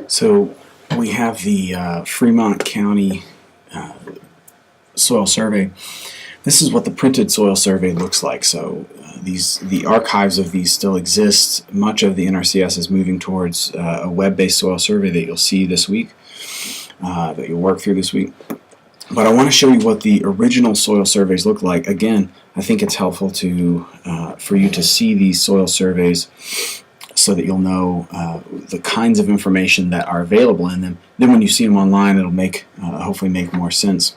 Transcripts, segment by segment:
So we have the Fremont County soil survey. This is what the printed soil survey looks like. So the archives of these still exist. Much of the NRCS is moving towards a web-based soil survey that you'll see this week, that you'll work through this week. But I want to show you what the original soil surveys look like. Again, I think it's helpful to for you to see these soil surveys so that you'll know the kinds of information that are available in them. Then when you see them online, it'll make hopefully make more sense.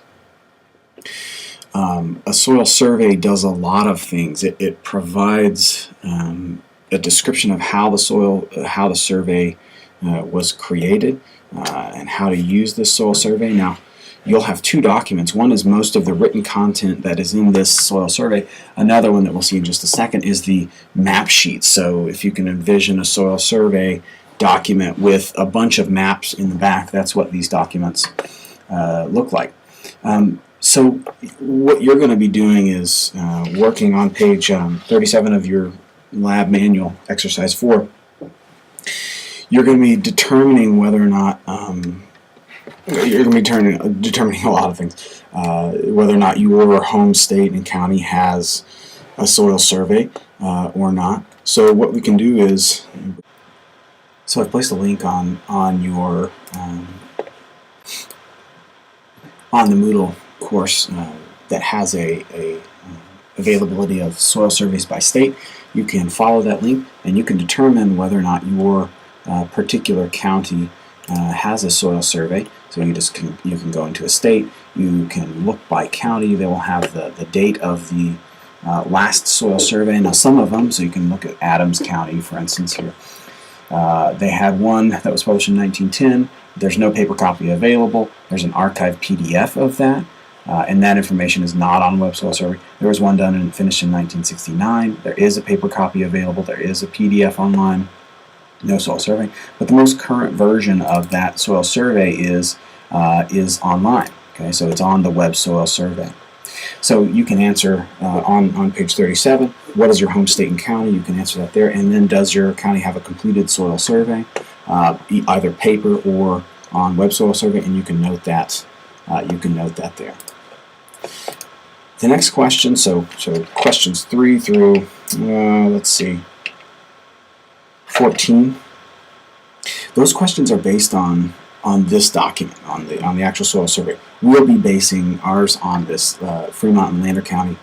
A soil survey does a lot of things. It provides a description of how the survey was created and how to use this soil survey. Now, you'll have two documents. One is most of the written content that is in this soil survey. Another one that we'll see in just a second is the map sheet. So if you can envision a soil survey document with a bunch of maps in the back, that's what these documents look like. So what you're going to be doing is working on page 37 of your lab manual, exercise 4. You're going to be determining whether or not you're going to be determining a lot of things, whether or not your home state and county has a soil survey or not. So what we can do is, so I've placed a link on your on the Moodle course that has a availability of soil surveys by state. You can follow that link and you can determine whether or not your particular county has a soil survey. So you can go into a state, you can look by county. They will have the date of the last soil survey. Now some of them, so you can look at Adams County for instance here. They had one that was published in 1910. There's no paper copy available. There's an archived PDF of that, and that information is not on Web Soil Survey. There was one done and finished in 1969. There is a paper copy available. There is a PDF online. No soil survey, but the most current version of that soil survey is online. Okay, so it's on the Web Soil Survey. So you can answer on page 37, what is your home state and county? You can answer that there, and then does your county have a completed soil survey, either paper or on Web Soil Survey, and you can note that. There. The next question, so questions 3 through let's see, 14. Those questions are based on this document, on the actual soil survey. We'll be basing ours on this Fremont and Lander County,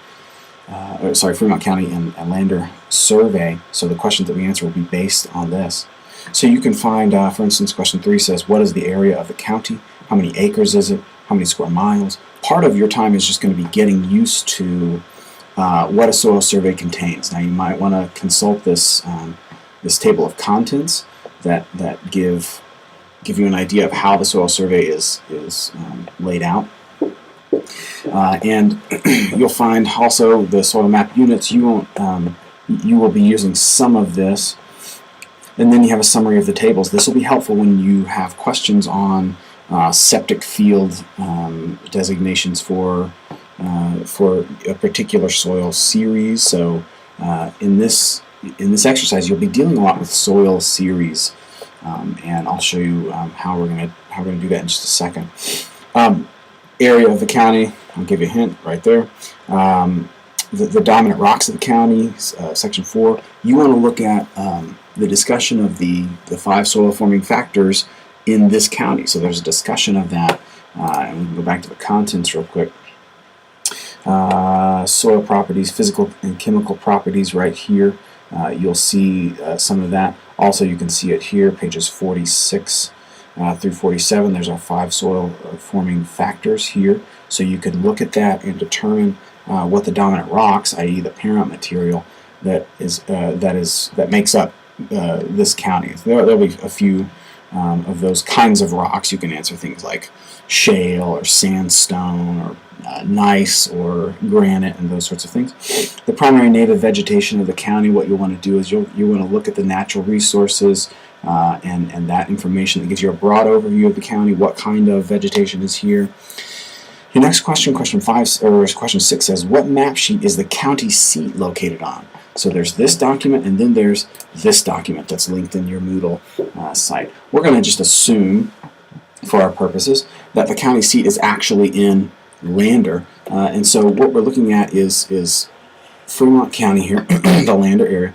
Fremont County and Lander survey. So the questions that we answer will be based on this. So you can find, for instance, question 3 says, what is the area of the county? How many acres is it? How many square miles? Part of your time is just going to be getting used to what a soil survey contains. Now you might want to consult this this table of contents that give you an idea of how the soil survey is laid out. And you'll find also the soil map units. You will be using some of this, and then you have a summary of the tables. This will be helpful when you have questions on septic field designations for a particular soil series. So in this exercise, you'll be dealing a lot with soil series, and I'll show you how we're gonna do that in just a second. Area of the county, I'll give you a hint right there. The dominant rocks of the county, section 4. You want to look at the discussion of the 5 soil forming factors in this county. So there's a discussion of that, and we can go back to the contents real quick. Soil properties, physical and chemical properties right here. You'll see some of that. Also, you can see it here, pages 46 through 47. There's our 5 soil forming factors here. So you can look at that and determine what the dominant rocks, i.e., the parent material that makes up this county. There'll be a few of those kinds of rocks. You can answer things like shale or sandstone or gneiss or granite and those sorts of things. The primary native vegetation of the county, what you'll want to do is you want to look at the natural resources and that information that gives you a broad overview of the county, what kind of vegetation is here. Your next question, question 6 says, what map sheet is the county seat located on? So there's this document, and then there's this document that's linked in your Moodle site. We're going to just assume, for our purposes, that the county seat is actually in Lander. And so what we're looking at is Fremont County here, the Lander area.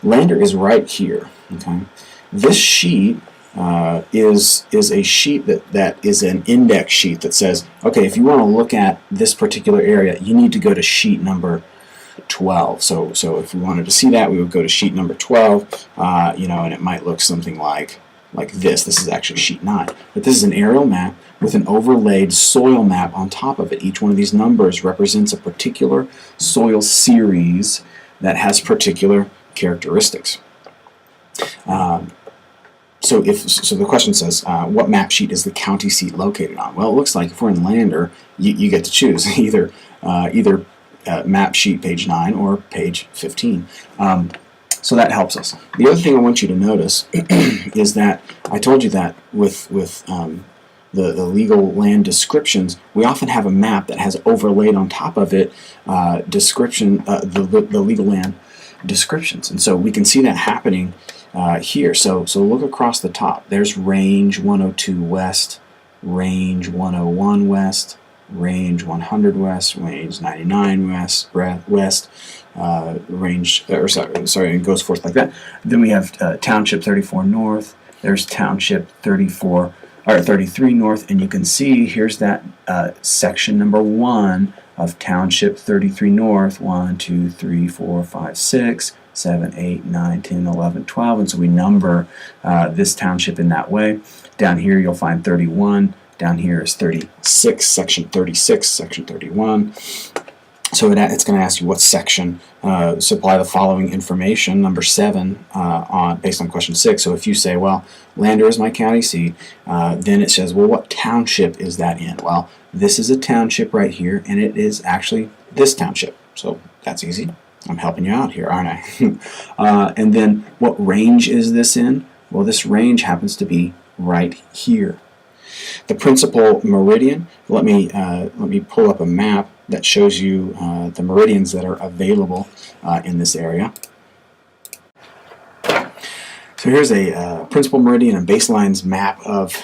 Lander is right here. Okay, this sheet is a sheet that is an index sheet that says, okay, if you want to look at this particular area, you need to go to sheet number 12. So if we wanted to see that, we would go to sheet number 12, and it might look something like this. This is actually sheet 9. But this is an aerial map with an overlaid soil map on top of it. Each one of these numbers represents a particular soil series that has particular characteristics. So the question says, what map sheet is the county seat located on? Well, it looks like if we're in Lander, you get to choose either map sheet page 9 or page 15. So that helps us. The other thing I want you to notice is that I told you that with the legal land descriptions, we often have a map that has overlaid on top of it the legal land descriptions. And so we can see that happening here. So look across the top. There's range 102 west, range 101 west, range 100 west, range 99 west, it goes forth like that. Then we have Township 34 north. There's Township 33 north, and you can see here's that section number 1 of Township 33 north. 1, 2, 3, 4, 5, 6, 7, 8, 9, 10, 11, 12, and so we number this township in that way. Down here you'll find 31. Down here is 36, section 36, section 31. So it's going to ask you what section. Supply the following information, number 7, based on question 6. So if you say, well, Lander is my county seat, then it says, well, what township is that in? Well, this is a township right here, and it is actually this township. So that's easy. I'm helping you out here, aren't I? And then what range is this in? Well, this range happens to be right here. The principal meridian, let me pull up a map that shows you the meridians that are available in this area. So here's a principal meridian and baselines map of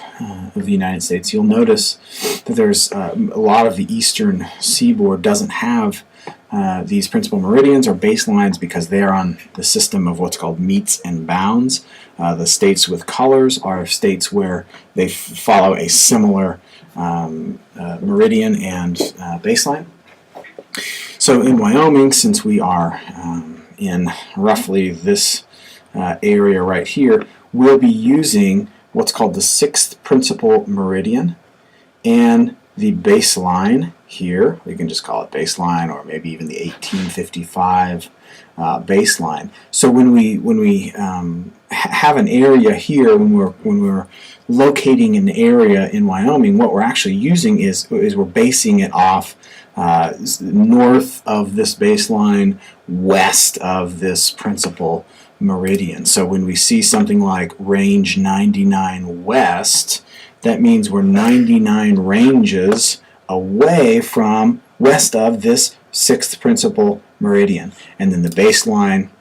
the United States. You'll notice that there's a lot of the eastern seaboard doesn't have these principal meridians or baselines because they are on the system of what's called meets and bounds. The states with colors are states where they follow a similar meridian and baseline. So in Wyoming, since we are in roughly this area right here, we'll be using what's called the 6th principal meridian and the baseline here. We can just call it baseline, or maybe even the 1855 baseline. So when we have an area here, when we're locating an area in Wyoming, what we're actually using is we're basing it off north of this baseline, west of this principal meridian. So when we see something like range 99 west, that means we're 99 ranges away from west of this 6th principal meridian. And then the baseline,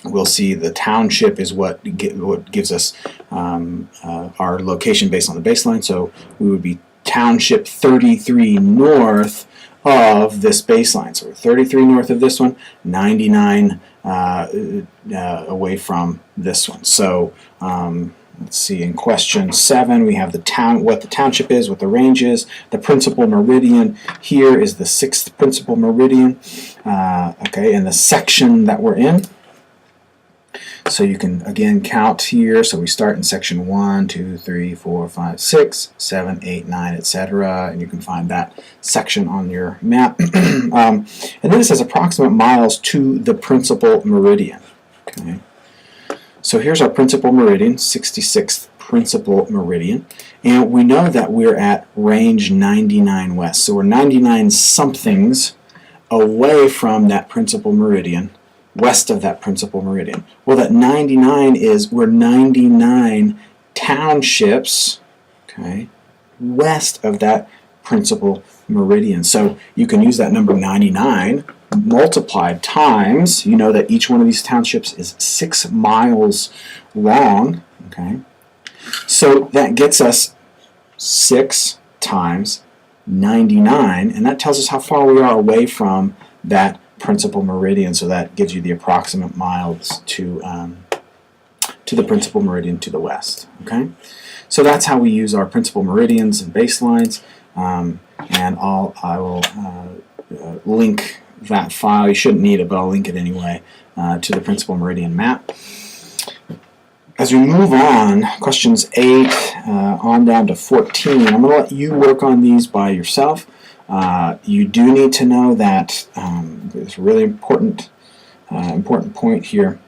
we'll see the township is what gives us our location based on the baseline. So we would be Township 33 north of this baseline. So we're 33 north of this one, 99 away from this one. So let's see, in question 7 we have what the township is, what the range is. The principal meridian here is the 6th principal meridian, okay, and the section that we're in. So you can again count here. So we start in section 1, 2, 3, 4, 5, 6, 7, 8, 9, etc. And you can find that section on your map. And then it says approximate miles to the principal meridian. Okay. So here's our principal meridian, 66th principal meridian. And we know that we're at range 99 west. So we're 99 somethings away from that principal meridian, west of that principal meridian. Well, that 99 is we're 99 townships, okay, west of that principal meridian. So you can use that number 99 multiplied times, you know that each one of these townships is 6 miles long, Okay, so that gets us 6 times 99, and that tells us how far we are away from that principal meridian. So that gives you the approximate miles to the principal meridian to the west. Okay, so that's how we use our principal meridians and baselines, and I will link that file. You shouldn't need it, but I'll link it anyway to the principal meridian map. As we move on, questions 8 on down to 14, I'm going to let you work on these by yourself. You do need to know that there's a really important point here.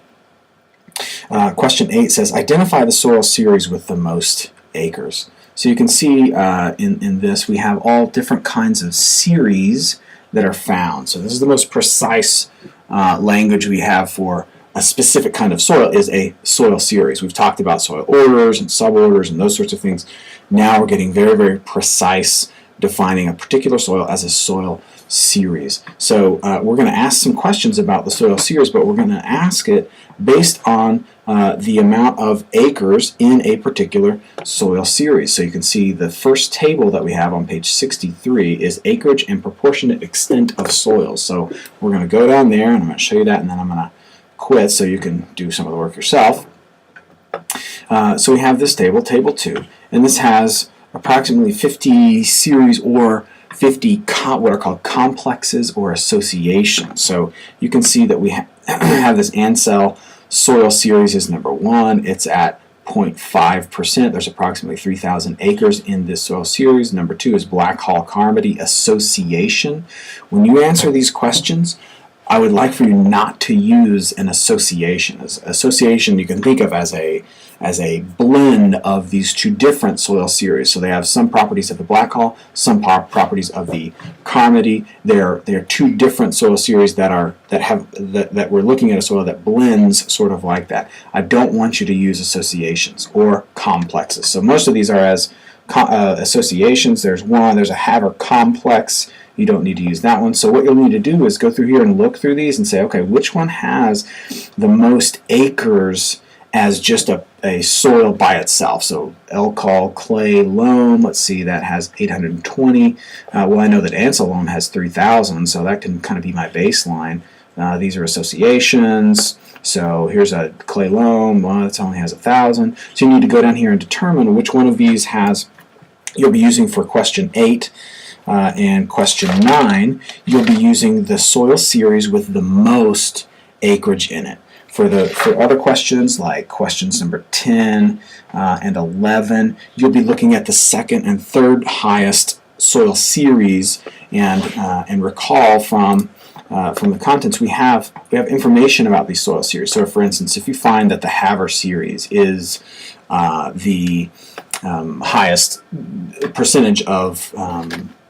Question 8 says, identify the soil series with the most acres. So you can see in this we have all different kinds of series that are found. So this is the most precise language we have for a specific kind of soil is a soil series. We've talked about soil orders and suborders and those sorts of things. Now we're getting very, very precise, defining a particular soil as a soil series. So we're going to ask some questions about the soil series, but we're going to ask it based on the amount of acres in a particular soil series. So you can see the first table that we have on page 63 is acreage and proportionate extent of soils. So we're going to go down there, and I'm going to show you that, and then I'm going to quit so you can do some of the work yourself. So we have this table, table 2, and this has approximately 50 series or 50 what are called complexes or associations. So you can see that we have this Ansel soil series is number 1. It's at 0.5%. There's approximately 3,000 acres in this soil series. Number 2 is Black Hall Carmody Association. When you answer these questions, I would like for you not to use an association. Association you can think of as a blend of these two different soil series. So they have some properties of the Black Hall, some properties of the Carmody. They're two different soil series that we're looking at a soil that blends sort of like that. I don't want you to use associations or complexes. So most of these are as associations. There's a Haver complex. You don't need to use that one. So what you'll need to do is go through here and look through these and say, okay, which one has the most acres as just a soil by itself? So Elkall, clay, loam, let's see, that has 820. Well, I know that Ansel loam has 3,000, so that can kind of be my baseline. These are associations. So here's a clay loam, well, it only has 1,000. So you need to go down here and determine which one of these you'll be using for question 8. And question 9, you'll be using the soil series with the most acreage in it. For other questions, like questions number 10 and 11, you'll be looking at the second and third highest soil series, and recall from the contents we have information about these soil series. So, for instance, if you find that the Haver series is the highest percentage of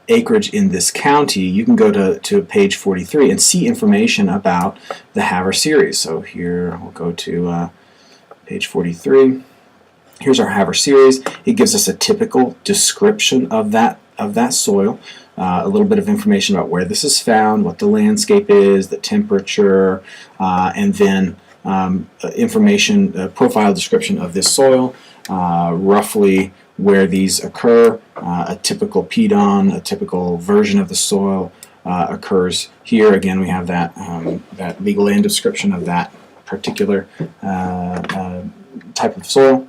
acreage in this county, you can go to page 43 and see information about the Haver series. So here we'll go to page 43. Here's our Haver series. It gives us a typical description of that soil, a little bit of information about where this is found, what the landscape is, the temperature, and then information, profile description of this soil, roughly where these occur. A typical pedon, a typical version of the soil occurs here. Again, we have that legal land description of that particular type of soil.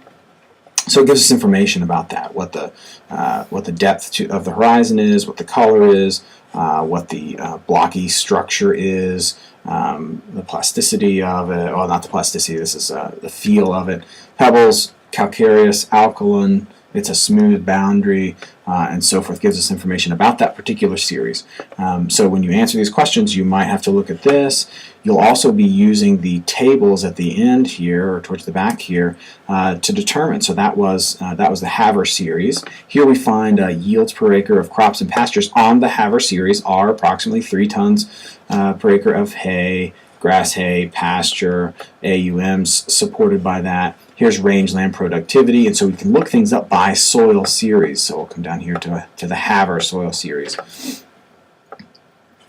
So it gives us information about that, what the depth of the horizon is, what the color is, what the blocky structure is, the plasticity of it. Well, not the plasticity. This is the feel of it. Pebbles, calcareous, alkaline. It's a smooth boundary, and so forth. Gives us information about that particular series. So when you answer these questions, you might have to look at this. You'll also be using the tables at the end here, or towards the back here, to determine. So that was the Haver series. Here we find yields per acre of crops and pastures on the Haver series are approximately 3 tons per acre of hay, grass hay, pasture, AUMs supported by that. Here's rangeland productivity, and so we can look things up by soil series. So we'll come down here to the Haver soil series.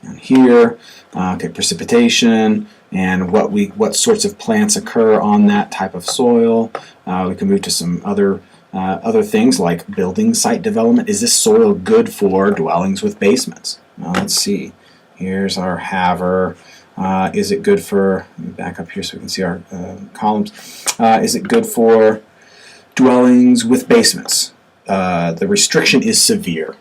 And here, okay, precipitation, and what sorts of plants occur on that type of soil. We can move to some other things like building site development. Is this soil good for dwellings with basements? Well, let's see. Here's our haver. Is it good for, let me back up here so we can see our columns. Is it good for dwellings with basements? The restriction is severe.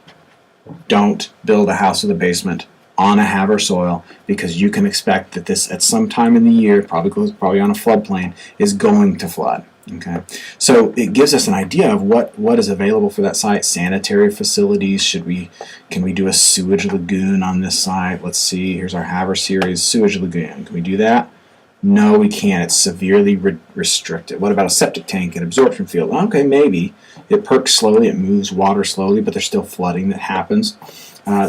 Don't build a house with a basement on a haver soil, because you can expect that this at some time in the year, probably on a floodplain, is going to flood. Okay, so it gives us an idea of what is available for that site. Sanitary facilities. Can we do a sewage lagoon on this site? Let's see. Here's our haver series, sewage lagoon. Can we do that? No, we can't. It's severely restricted. What about a septic tank and absorption field? Okay, maybe. It perks slowly, it moves water slowly, but there's still flooding that happens.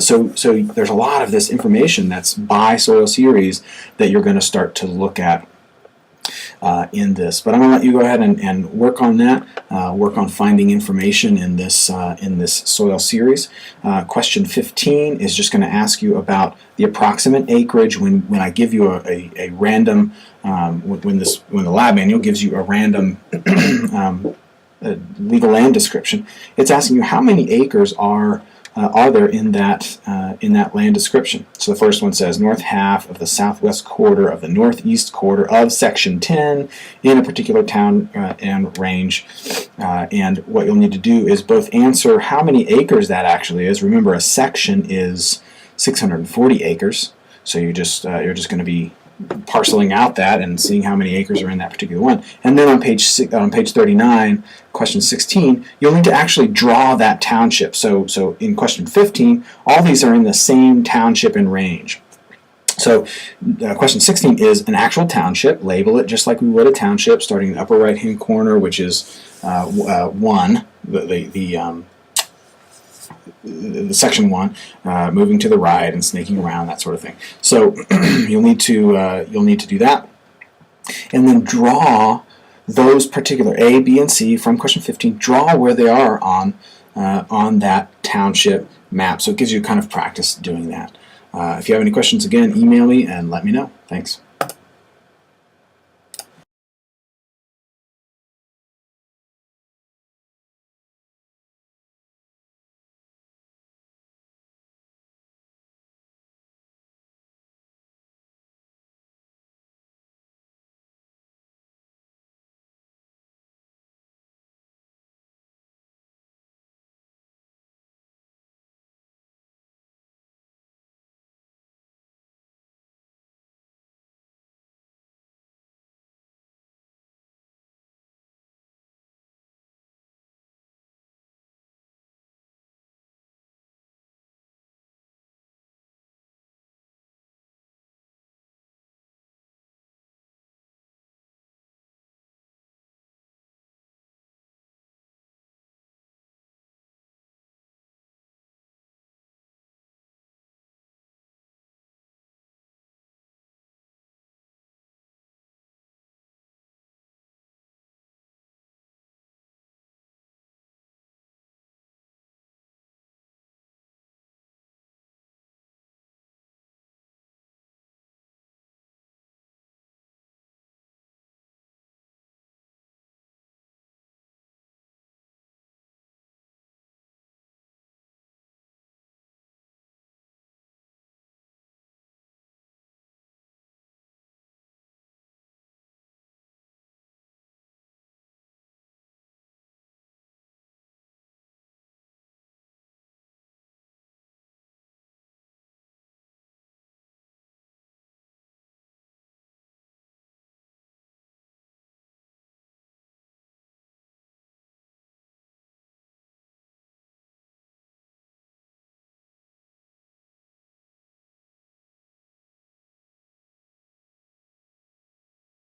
So there's a lot of this information that's by soil series that you're going to start to look at in this. But I'm going to let you go ahead and work on that, work on finding information in this soil series. Question 15 is just going to ask you about the approximate acreage when I give you a random, when the lab manual gives you a random legal land description. It's asking you how many acres are there in that land description. So the first one says north half of the southwest quarter of the northeast quarter of section 10 in a particular town and range. And what you'll need to do is both answer how many acres that actually is. Remember, a section is 640 acres. So you're just going to be parceling out that and seeing how many acres are in that particular one. And then on page 39, question 16, you'll need to actually draw that township. So in question 15, all these are in the same township and range. So question 16 is an actual township. Label it just like we would a township, starting in the upper right-hand corner, which is 1, the section 1, moving to the right and snaking around, that sort of thing. So you'll need to do that, and then draw those particular A, B, and C from question 15. Draw where they are on that township map. So it gives you kind of practice doing that. If you have any questions, again, email me and let me know. Thanks.